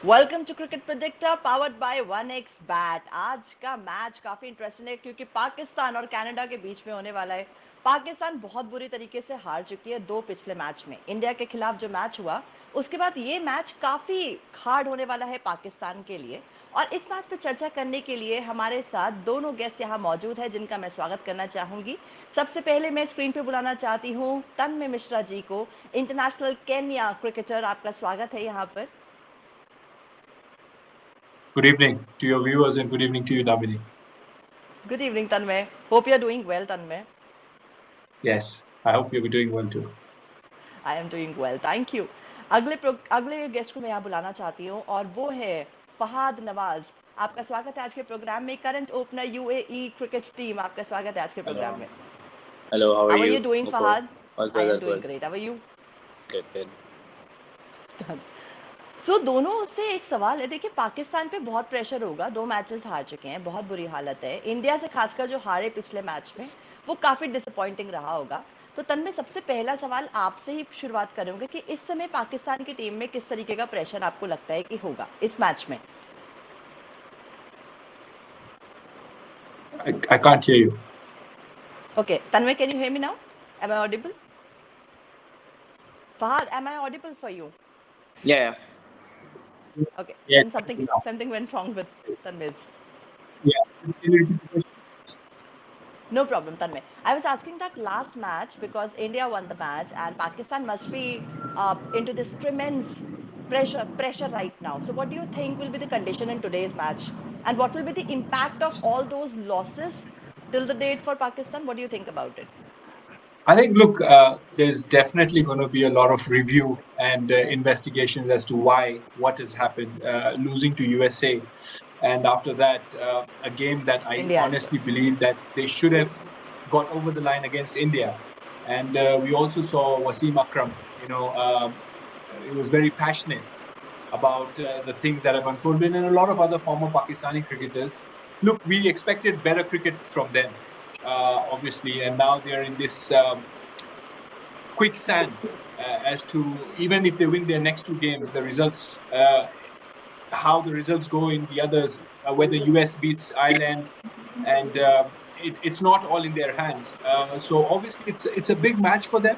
Welcome to cricket predictor powered by 1x bet. आज का match काफी इंटरेस्टिंग है क्योंकि पाकिस्तान और कनाडा के बीच में होने वाला है। पाकिस्तान बहुत बुरी तरीके से हार चुकी है दो पिछले मैच में। इंडिया के खिलाफ जो मैच हुआ उसके बाद ये मैच काफी हार्ड होने वाला है पाकिस्तान के लिए। और इस बात पर चर्चा करने के लिए हमारे साथ दोनों गेस्ट यहाँ मौजूद है जिनका मैं स्वागत करना चाहूंगी। सबसे पहले मैं स्क्रीन पे बुलाना चाहती हूँ तन्मय मिश्रा जी को, इंटरनेशनल केन्या क्रिकेटर। आपका स्वागत है यहाँ पर। Good evening to your viewers and good evening to you, Damini. Good evening, Tanmay. Hope you're doing well, Tanmay. Yes, I hope you'll be doing well too. I am doing well, thank you. अगले guest को मैं यहाँ बुलाना चाहती हूँ और वो है फहाद नवाज। आपका स्वागत है आज के प्रोग्राम में। Current opener UAE cricket team, आपका स्वागत है आज के Hello. प्रोग्राम में। Hello, how are How are you you? doing, Mukul? Fahad? All I good am as doing well. great. How are you? Good, good. दोनों से एक सवाल है। देखिए, पाकिस्तान पे बहुत प्रेशर होगा, दो मैचेस हार चुके हैं, बहुत बुरी हालत है। इंडिया से खासकर जो हारे पिछले मैच में वो काफ़ी डिसअपॉइंटिंग रहा होगा। तो तन्मय, सबसे पहला सवाल आपसे ही शुरुआत करूंगा कि इस समय पाकिस्तान की टीम में किस तरीके का प्रेशर आपको लगता है कि होगा इस मैच में। I can't hear you. Okay Tanmay, can you hear me now? Am I audible? Fahad, am I audible for you? Yeah, Okay, Yeah, then something went wrong with Tanmay. yeah. Can you repeat the question? No problem, Tanmay. I was asking that last match because India won the match and Pakistan must be into this tremendous pressure right now. So, what do you think will be the condition in today's match, and what will be the impact of all those losses till the date for Pakistan? What do you think about it? I think, look, there's definitely going to be a lot of review and investigations as to why, what has happened, losing to USA. And after that, a game that I India as well. honestly believe that they should have got over the line against India. And we also saw Wasim Akram, he was very passionate about the things that have unfolded, and a lot of other former Pakistani cricketers. Look, we expected better cricket from them, obviously, and now they're in this quicksand as to even if they win their next two games, the results, how the results go in the others, whether US beats Ireland, and it's not all in their hands. So obviously, it's a big match for them.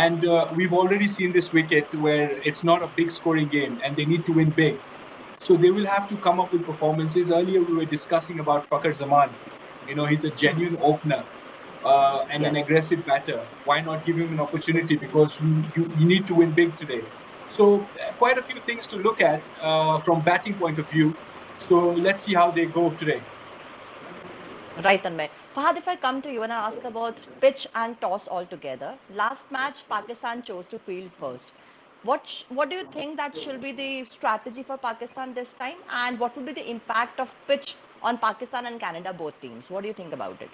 And we've already seen this wicket where it's not a big scoring game and they need to win big. So they will have to come up with performances. Earlier, we were discussing about Fakhar Zaman. He's a genuine opener and an Yes. aggressive batter. Why not give him an opportunity? Because you need to win big today. So quite a few things to look at from batting point of view. So let's see how they go today. Right, Tanmay. Fahad, if I come to you and I ask about pitch and toss altogether, last match Pakistan chose to field first. What do you think that should be the strategy for Pakistan this time, and what would be the impact of pitch on Pakistan and Canada both teams? What do you think about it?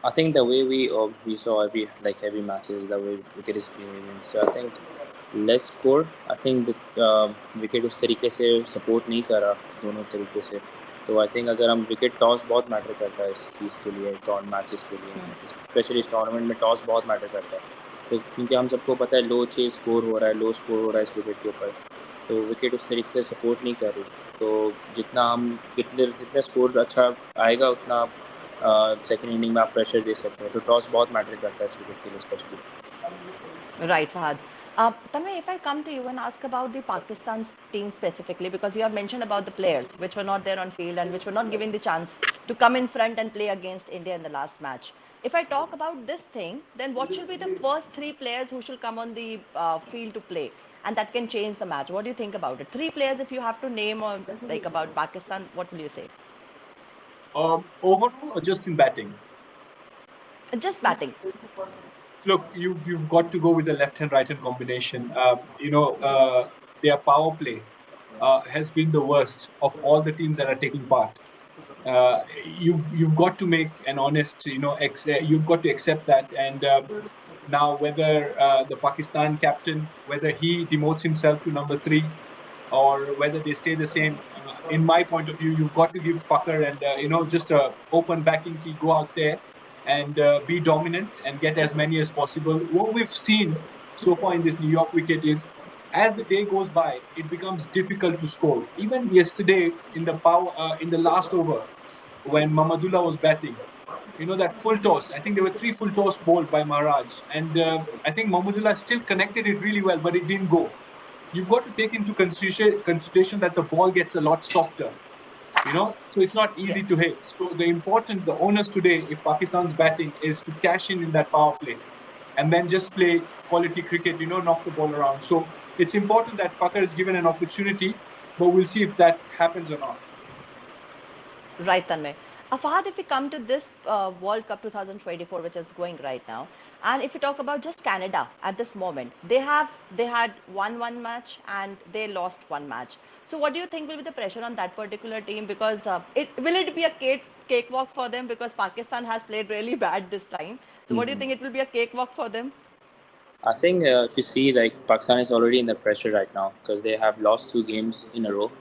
I think the way we saw every matches, the way wicket is behaving. So I think less score. I think the wicket उस तरीके से support नहीं करा दोनों तरीके से. तो I think अगर हम विकेट टॉस बहुत मैटर करता है इस चीज़ के लिए, टॉन मैचेस के लिए, स्पेशली इस टूर्नामेंट में टॉस बहुत मैटर करता है। तो क्योंकि हम सबको पता है लो चेज स्कोर हो रहा है, लो स्कोर हो रहा है इस विकेट के ऊपर, तो विकेट उस तरीके से सपोर्ट नहीं कर रही। तो जितना हम जितने स्कोर अच्छा आएगा उतना सेकेंड इनिंग में आप प्रेशर दे सकते हैं। तो टॉस बहुत मैटर करता है इस विकेट के लिए specially. Right, Fahad. Tanmay, if I come to you and ask about the Pakistan team specifically, because you have mentioned about the players which were not there on field and which were not given the chance to come in front and play against India in the last match. If I talk about this thing, then what should be the first three players who should come on the field to play, and that can change the match? What do you think about it? Three players, if you have to name or like about Pakistan, what will you say? Overall, or just in batting? Just batting. Look, you've got to go with the left hand right hand combination. Their power play has been the worst of all the teams that are taking part. You've got to make an honest, you've got to accept that. And now, whether the Pakistan captain, whether he demotes himself to number 3, or whether they stay the same, in my point of view, you've got to give Fakhar and just a open backing key, go out there and be dominant and get as many as possible. What we've seen so far in this New York wicket is as the day goes by, it becomes difficult to score. Even yesterday in the last over, when Mamadullah was batting, that full toss. I think there were 3 full toss bowled by Maharaj, and I think Mamadullah still connected it really well, but it didn't go. You've got to take into consideration that the ball gets a lot softer. So it's not easy to hit. So the onus today, if Pakistan's batting, is to cash in that power play and then just play quality cricket, knock the ball around. So it's important that Fakhar is given an opportunity, but we'll see if that happens or not. Right, Tanmay. Fahad, if we come to this World Cup 2024, which is going right now, and if we talk about just Canada at this moment, they had won one match and they lost one match. So, what do you think will be the pressure on that particular team? Because will it be a cakewalk for them? Because Pakistan has played really bad this time. So, what do you think it will be a cakewalk for them? I think if you see, like, Pakistan is already in the pressure right now because they have lost 2 games in a row,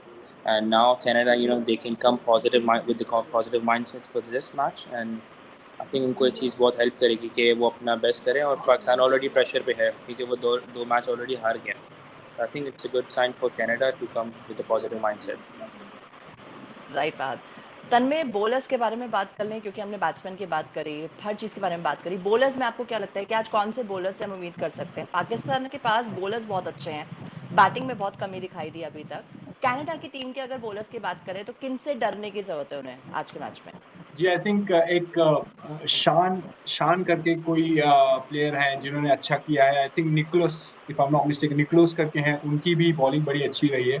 and now Canada, they can come with the positive mindset for this match, and I think उनको ये चीज़ बहुत help करेगी कि वो अपना best करें, और Pakistan already pressure पे है क्योंकि वो दो मैच ऑलरेडी हार गया. I think it's a good sign for Canada to come with a positive mindset. Right बात. तन्मय, बॉलर्स के बारे में बात कर लें क्योंकि हमने बैट्समैन की बात करी, हर चीज़ के बारे में बात करी. बॉलर्स में आपको क्या लगता है कि आज कौन से बॉलर से हम उम्मीद कर सकते हैं? पाकिस्तान के पास बॉलर्स बहुत अच्छे हैं, बैटिंग में बहुत कमी दिखाई दी अभी तक. कनाडा की टीम के अगर बॉलर्स की बात करें तो किन से डरने की जरूरत है उन्हें आज के मैच में? जी, आई थिंक एक शान करके कोई प्लेयर है जिन्होंने अच्छा किया है. I think Nicholas, if I am not mistaken, Nicholas करके हैं, उनकी भी बॉलिंग बड़ी अच्छी रही है.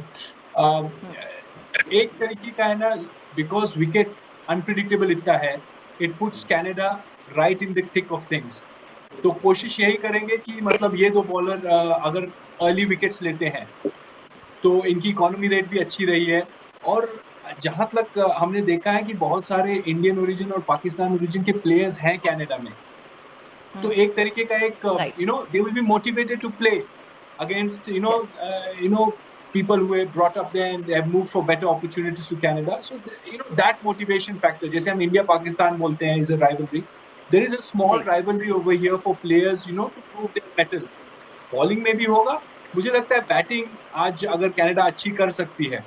एक तरीके का है ना, बिकॉज विकेट अनप्रिडिक्टेबल इतना है, it puts Canada right in the thick of things. तो कोशिश यही करेंगे कि मतलब ये 2 बॉलर अगर अर्ली विकेट्स लेते हैं तो इनकी इकोनॉमी रेट भी अच्छी रही है. और जहां तक हमने देखा है कि बहुत सारे इंडियन ओरिजिन और पाकिस्तान ओरिजिन के प्लेयर्स हैं कनाडा में, तो एक तरीके का एक they will be motivated to play against people who have brought up there and have moved for better opportunities to Canada. So that motivation factor, जैसे हम इंडिया पाकिस्तान बोलते हैं, is a rivalry. There is a small rivalry over here for players, to prove their mettle. Bowling में भी होगा. मुझे लगता है बैटिंग आज अगर कनाडा अच्छी कर सकती है,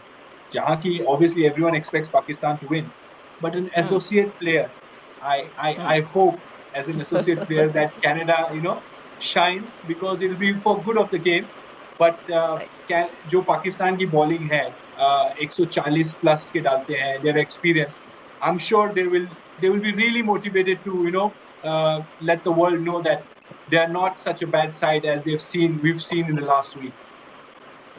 जहां की obviously everyone expects Pakistan to win, but an associate player, I hope as an associate player that Canada shines, because it will be for good of the game. But जो पाकिस्तान की बॉलिंग है 140 plus के डालते हैं, they are experienced. I'm sure they will be really motivated to let the world know that they are not such a bad side as we've seen in the last week.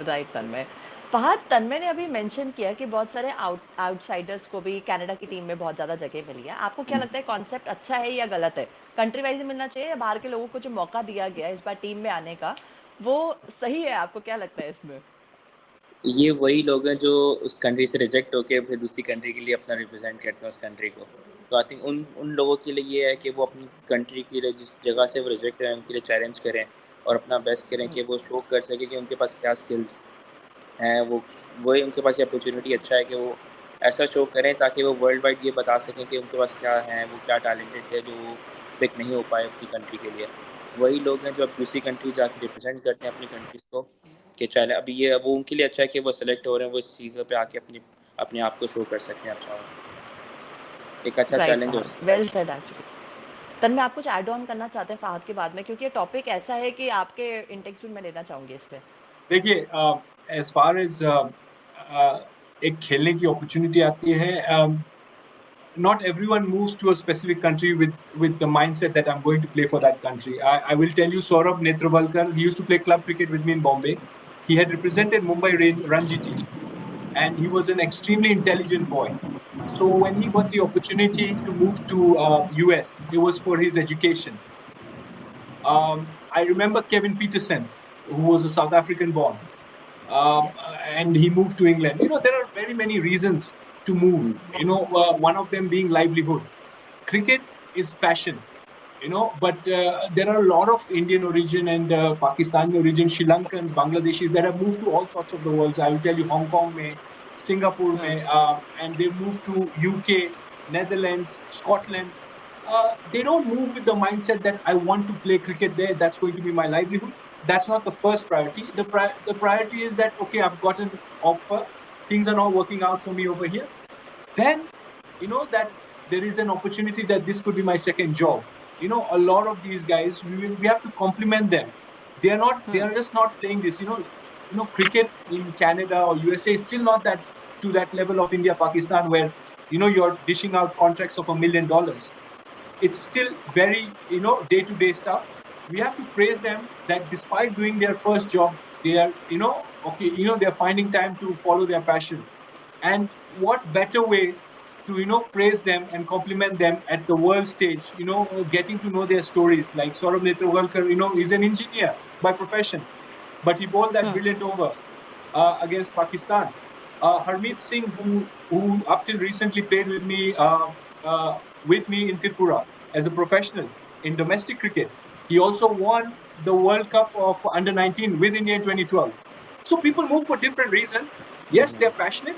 Right Tanmay. Fahad, Tanmay ने अभी mention किया कि बहुत सारे outsiders को भी Canada की team में बहुत ज़्यादा जगह मिली है. आपको क्या लगता है कॉन्सेप्ट अच्छा है या गलत है? कंट्री वाइज मिलना चाहिए या बाहर के लोगों को जो मौका दिया गया इस बार टीम में आने का, वो सही है? आपको क्या लगता है इसमें? ये वही लोग हैं जो उस कंट्री से रिजेक्ट होके फिर दूसरी कंट्री के लिए अपना रिप्रेजेंट करते हैं उस कंट्री को. तो आई थिंक उन लोगों के लिए ये है कि वो अपनी कंट्री की जिस जगह से वो रिजेक्ट हैं उनके लिए चैलेंज करें और अपना बेस्ट करें कि वो शो कर सके कि उनके पास क्या स्किल्स हैं. वही उनके पास ये अपॉर्चुनिटी अच्छा है कि वो ऐसा शो करें ताकि वो वर्ल्ड वाइड ये बता सकें कि उनके पास क्या है, वो क्या टैलेंटेड थे जो पिक नहीं हो पाए अपनी कंट्री के लिए. वही लोग हैं जो अब दूसरी कंट्री जाके रिप्रेजेंट करते हैं अपनी कंट्रीज को, कि चले अभी ये वो उनके लिए अच्छा है कि वो सेलेक्ट हो रहे हैं, वो इस चीज़ पे आके अपने आप को शो कर सकते हैं. अच्छा, एक अच्छा चैलेंज हो सकता है. Well said actually. तन्मय, आप कुछ ऐड ऑन करना चाहते हैं फहद के बाद में, क्योंकि ये टॉपिक ऐसा है कि आपके इंटेक्स भी मैं लेना चाहूंगी इस पे. देखिए, एज फार एज एक खेलने की अपॉर्चुनिटी आती है, not everyone moves to a specific country with the mindset that I'm going to play for that country. I will tell you, Saurabh Netravalkar, he used to play club cricket with me in Bombay. He had represented Mumbai Ranji team, and he was an extremely intelligent boy. So when he got the opportunity to move to US, it was for his education. I remember Kevin Peterson, who was a South African born, and he moved to England. There are very many reasons to move. One of them being livelihood. Cricket is passion. But there are a lot of Indian origin and Pakistani origin, Sri Lankans, Bangladeshis that have moved to all sorts of the worlds. I will tell you, Hong Kong, Singapore, and they moved to UK, Netherlands, Scotland. They don't move with the mindset that I want to play cricket there, that's going to be my livelihood. that's not the first priority. The priority is that, okay, I've got an offer, things are not working out for me over here. Then, that there is an opportunity that this could be my second job. A lot of these guys, we have to compliment them. They are just not playing this. Cricket in Canada or USA is still not that to that level of India, Pakistan, where you're dishing out contracts of $1 million. It's still very day-to-day stuff. We have to praise them that despite doing their first job, they are they're finding time to follow their passion. And what better way to praise them and compliment them at the world stage, getting to know their stories. Like Saurabh Netravalkar, is an engineer by profession, but he bowled that brilliant over against Pakistan. Harmeet Singh, who up till recently played with me in Tripura as a professional in domestic cricket, he also won the World Cup of Under-19 with India in 2012. So people move for different reasons. Yes, they're passionate,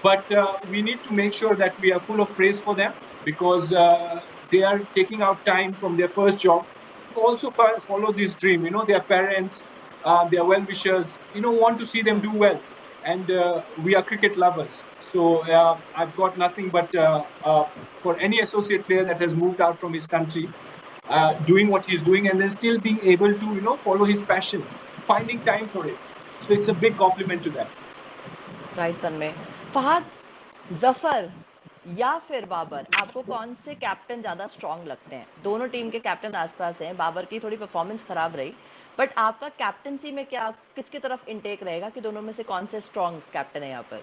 but we need to make sure that we are full of praise for them, because they are taking out time from their first job to also follow this dream. Their parents, their well-wishers, want to see them do well. And we are cricket lovers. So I've got nothing but for any associate player that has moved out from his country, doing what he's doing, and then still being able to follow his passion, finding time for it. So it's a big compliment to that. Right Tanmay. Fahad, Zafar या फिर बाबर, आपको कौन से captain ज्यादा strong लगते हैं? दोनों team के कैप्टन आसपास हैं। बाबर की थोड़ी परफॉर्मेंस खराब रही, बट आपका कैप्टनसी में क्या किसकी तरफ इनटेक रहेगा कि दोनों में से कौन से स्ट्रांग कैप्टन है यहाँ पर?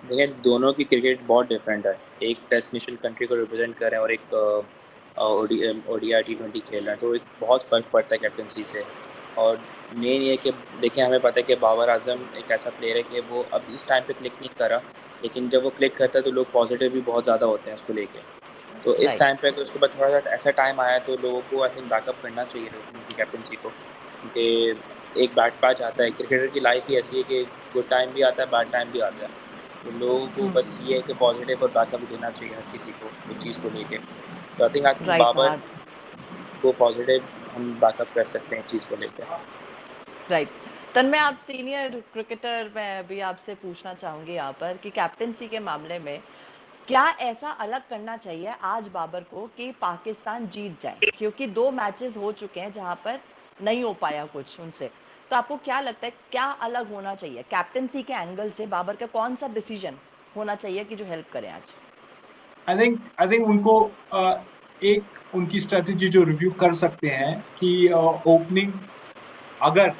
देखिए, दोनों की क्रिकेट बहुत डिफरेंट है। एक टेस्ट नेशनल कंट्री को रिप्रेजेंट कर रहे हैं और एक ODI T20 खेल रहे हैं, तो एक बहुत फ़र्क पड़ता है कैप्टनसी से। और मेन ये कि देखिए, हमें पता है कि बाबर आजम एक ऐसा प्लेयर है कि वो अब इस टाइम पे क्लिक नहीं कर रहा, लेकिन जब वो क्लिक करता है तो लोग पॉजिटिव भी बहुत ज़्यादा होते हैं उसको लेके। तो इस टाइम पे अगर उसके बाद थोड़ा सा ऐसा टाइम आया तो लोगों को आई थिंक बैकअप करना चाहिए उनकी कैप्टनसी को, क्योंकि एक बैड पैच आता है। क्रिकेटर की लाइफ ही ऐसी है कि गुड टाइम भी आता है, बैड टाइम भी आता है। तो लोगों को बस ये है कि पॉजिटिव और बैकअप देना चाहिए हर किसी को उस चीज़ को लेके। तो आई थिंक बाबर को पॉजिटिव हम बैकअप कर सकते हैं इस चीज़ को लेके। राइट। तन्मय, आप सीनियर क्रिकेटर, मैं भी आपसे पूछना चाहूंगी यहाँ पर कि कैप्टनसी के मामले में क्या ऐसा अलग करना चाहिए आज बाबर को कि पाकिस्तान जीत जाए? क्योंकि 2 मैचेस हो चुके हैं जहां पर नहीं हो पाया कुछ उनसे। तो आपको क्या लगता है क्या अलग होना चाहिए कैप्टनसी के एंगल से? बाबर का कौन सा डिसीजन होना चाहिए कि जो हेल्प करे आज? आई थिंक उनको एक उनकी स्ट्रेटेजी जो रिव्यू कर सकते हैं कि ओपनिंग अगर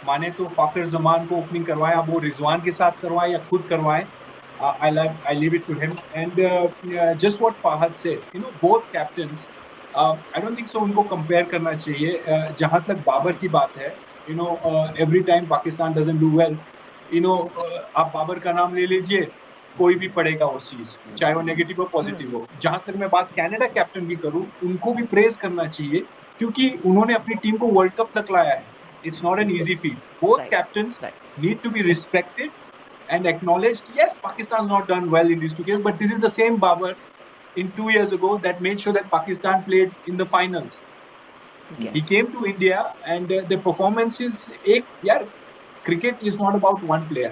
माने तो फाकर जमान को ओपनिंग करवाएं, अब वो रिजवान के साथ करवाएं या खुद करवाएं, I leave it to him. And just what Fahad said, both captains, I don't think so उनको compare करना चाहिए। जहां तक बाबर की बात है, every time Pakistan doesn't do well, आप बाबर का नाम ले लीजिए, कोई भी पढ़ेगा उस चीज, चाहे वो नेगेटिव हो पॉजिटिव हो। जहां तक मैं बात कनाडा कैप्टन की करूं, उनको भी प्रेज करना चाहिए, क्योंकि उन्होंने अपनी टीम को वर्ल्ड कप तक लाया है। It's not an easy feat. Both captains need to be respected and acknowledged. Yes, Pakistan's not done well in these 2 games, but this is the same Babar in 2 years ago that made sure that Pakistan played in the finals. Yeah. He came to India and the performance is, cricket is not about one player.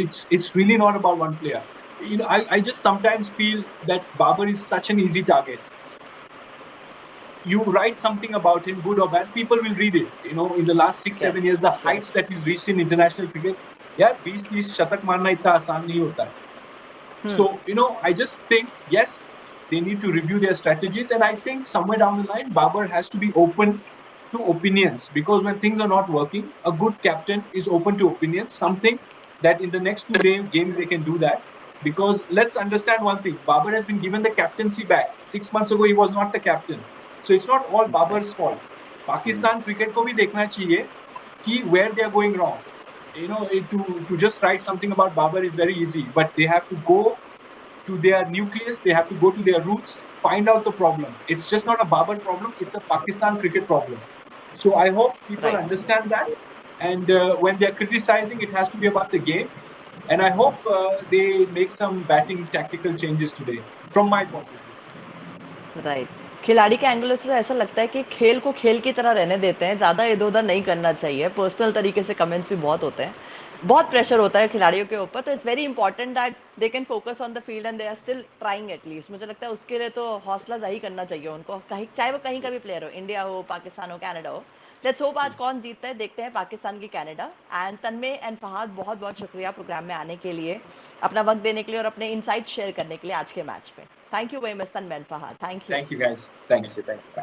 It's really not about one player. I just sometimes feel that Babar is such an easy target. You write something about him, good or bad, people will read it. In the last 6-7 years, the heights that he's reached in international cricket, 20-30 शतक मारना इतना आसान नहीं होता है। So, I just think, yes, they need to review their strategies, and I think somewhere down the line, Babar has to be open to opinions, because when things are not working, a good captain is open to opinions, something that in the next 2 games they can do that. Because let's understand one thing, Babar has been given the captaincy back. 6 months ago, he was not the captain. So it's not all Babar's fault. Pakistan cricket को भी देखना चाहिए कि where they are going wrong. To just write something about Babar is very easy, but they have to go to their nucleus, they have to go to their roots, find out the problem. It's just not a Babar problem, it's a Pakistan cricket problem. So I hope people understand that, and when they're criticizing, it has to be about the game, and I hope they make some batting tactical changes today, from my point of view. Right. खिलाड़ी के angle से ऐसा लगता है कि खेल को खेल की तरह रहने देते हैं, ज़्यादा इधर-उधर नहीं करना चाहिए। पर्सनल तरीके से कमेंट्स भी बहुत होते हैं, बहुत प्रेशर होता है खिलाड़ियों के ऊपर, तो it's very important that they can focus on the field and they are still trying at least. मुझे लगता है उसके लिए तो हौसला जाहिर करना चाहिए उनको, कहीं चाहे वो कहीं का भी प्लेयर हो, इंडिया हो, पाकिस्तान हो, कनाडा हो। लेट्स होप आज कौन जीतता है, देखते हैं पाकिस्तान की Canada. And Tanmay and Fahad, बहुत बहुत शुक्रिया प्रोग्राम में आने के लिए, अपना वक्त देने के लिए और अपने इनसाइट शेयर करने के लिए आज के मैच में। Thank you very much Tanmay and Fahad, thank you. Thank you, guys. Thanks. Thank you.